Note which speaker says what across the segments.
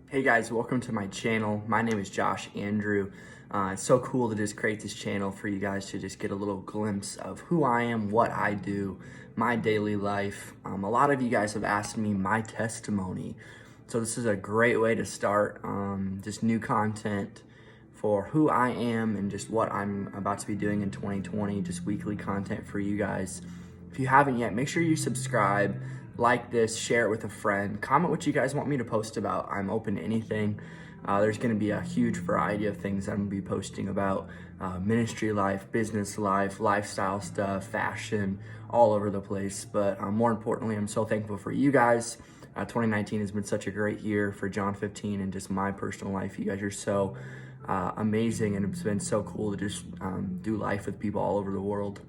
Speaker 1: Hey guys, welcome to my channel. My name is Josh Andrew. It's so cool to just create this channel for you guys to just get a little glimpse of who I am, what I do, my daily life. A lot of you guys have asked me my testimony. So this is a great way to start just new content for who I am and just what I'm about to be doing in 2020, just weekly content for you guys. If you haven't yet, make sure you subscribe, like this, share it with a friend, comment what you guys want me to post about. I'm open to anything. There's going to be a huge variety of things I'm going to be posting about ministry life, business life, lifestyle stuff, fashion, all over the place. But more importantly, I'm so thankful for you guys. 2019 has been such a great year for John 15 and just my personal life. You guys are so amazing, and it's been so cool to just do life with people all over the world.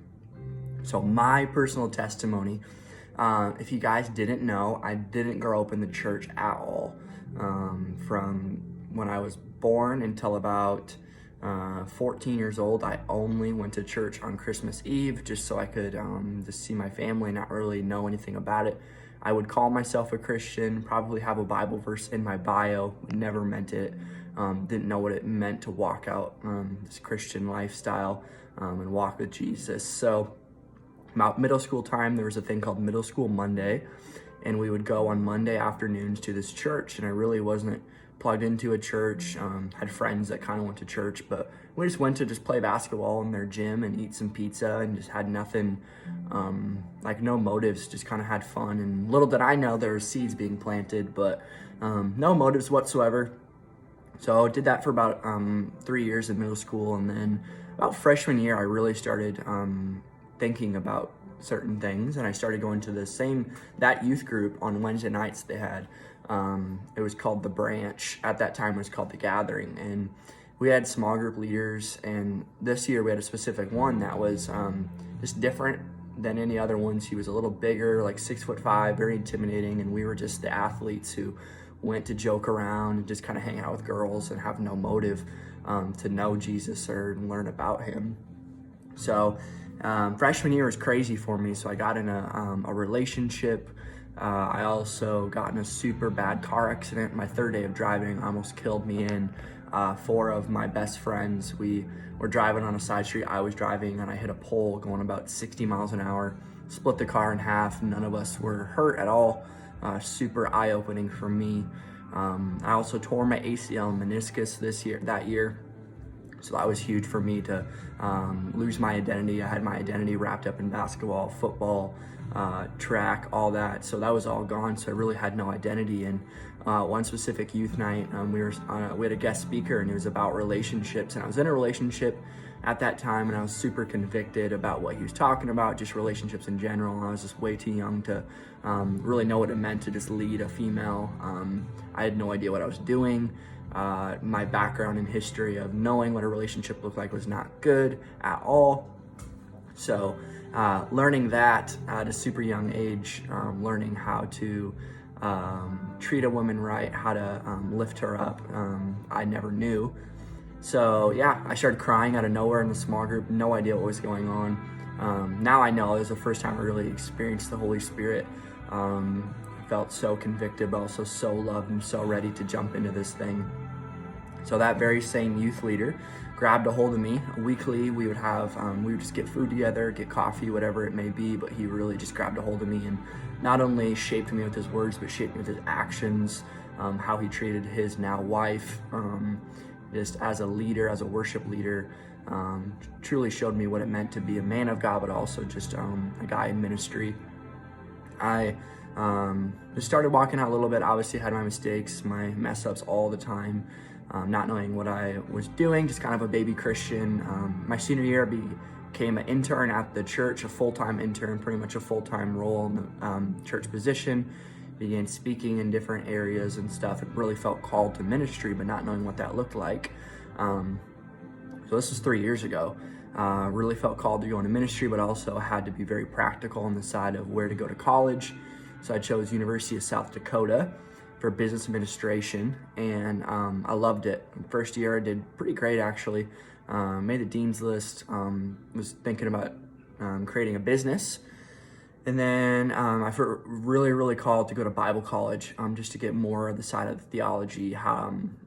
Speaker 1: So my personal testimony, if you guys didn't know, I didn't grow up in the church at all. From when I was born until about 14 years old, I only went to church on Christmas Eve just so I could just see my family, not really know anything about it. I would call myself a Christian, probably have a Bible verse in my bio, never meant it, didn't know what it meant to walk out this Christian lifestyle and walk with Jesus. So about middle school time, there was a thing called Middle School Monday, and we would go on Monday afternoons to this church, and I really wasn't plugged into a church. Had friends that kind of went to church, but we just went to just play basketball in their gym and eat some pizza and just had nothing, like no motives, just kind of had fun. And little did I know there were seeds being planted, but no motives whatsoever. So I did that for about 3 years in middle school, and then about freshman year, I really started thinking about certain things, and I started going to that youth group on Wednesday nights they had. It was called The Branch. At that time it was called The Gathering, and we had small group leaders, and this year we had a specific one that was just different than any other ones. He was a little bigger, like 6'5", very intimidating, and we were just the athletes who went to joke around and just kind of hang out with girls and have no motive to know Jesus or learn about him. So freshman year was crazy for me. So I got in a relationship. I also got in a super bad car accident. My third day of driving almost killed me. And 4 of my best friends, we were driving on a side street. I was driving and I hit a pole going about 60 miles an hour, split the car in half. None of us were hurt at all. Super eye-opening for me. I also tore my ACL and meniscus that year. So that was huge for me to lose my identity. I had my identity wrapped up in basketball, football, track, all that. So that was all gone. So I really had no identity. And one specific youth night, we had a guest speaker, and it was about relationships. And I was in a relationship at that time, and I was super convicted about what he was talking about, just relationships in general. I was just way too young to really know what it meant to just lead a female. I had no idea what I was doing. My background and history of knowing what a relationship looked like was not good at all. So learning that at a super young age, learning how to treat a woman right, how to lift her up, I never knew. So yeah, I started crying out of nowhere in the small group, no idea what was going on. Now I know it was the first time I really experienced the Holy Spirit. Felt so convicted, but also so loved and so ready to jump into this thing. So that very same youth leader grabbed a hold of me. Weekly, we would just get food together, get coffee, whatever it may be, but he really just grabbed a hold of me and not only shaped me with his words, but shaped me with his actions, how he treated his now wife, just as a leader, as a worship leader, truly showed me what it meant to be a man of God, but also just a guy in ministry. I just started walking out a little bit. Obviously had my mistakes, my mess ups all the time, not knowing what I was doing, just kind of a baby Christian. My senior year, I became an intern at the church, a full-time intern, pretty much a full-time role in the church position. Began speaking in different areas and stuff. It really felt called to ministry, but not knowing what that looked like. So this was 3 years ago. Really felt called to go into ministry, but also had to be very practical on the side of where to go to college. So I chose University of South Dakota for business administration, and I loved it. First year I did pretty great actually. Made the dean's list, was thinking about creating a business. And then I felt really, really called to go to Bible college, just to get more of the side of theology,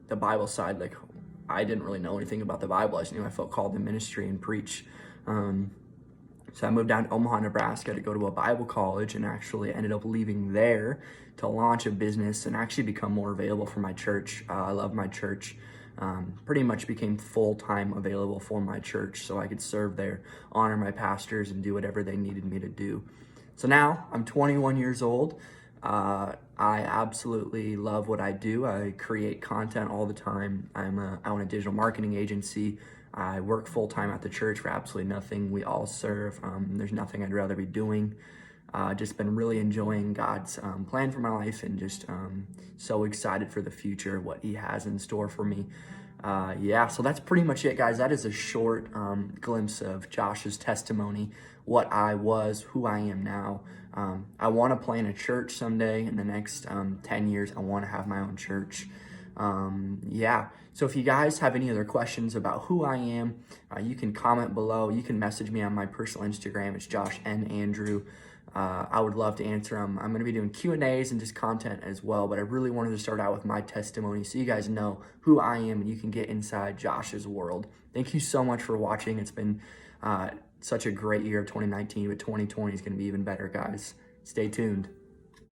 Speaker 1: the Bible side. Like, I didn't really know anything about the Bible. I just knew I felt called to ministry and preach. So I moved down to Omaha, Nebraska to go to a Bible college, and actually ended up leaving there to launch a business and actually become more available for my church. I love my church. Pretty much became full-time available for my church so I could serve there, honor my pastors, and do whatever they needed me to do. So now I'm 21 years old. I absolutely love what I do. I create content all the time. I own a digital marketing agency. I work full-time at the church for absolutely nothing. We all serve. There's nothing I'd rather be doing. Just been really enjoying God's plan for my life, and just so excited for the future, what he has in store for me. So that's pretty much it, guys. That is a short glimpse of Josh's testimony, what I was, who I am now. I want to plant a church someday in the next 10 years. I want to have my own church. So if you guys have any other questions about who I am, you can comment below. You can message me on my personal Instagram. It's Josh N. Andrew. I would love to answer them. I'm going to be doing Q&As and just content as well, but I really wanted to start out with my testimony so you guys know who I am and you can get inside Josh's world. Thank you so much for watching. It's been such a great year of 2019, but 2020 is going to be even better, guys. Stay tuned.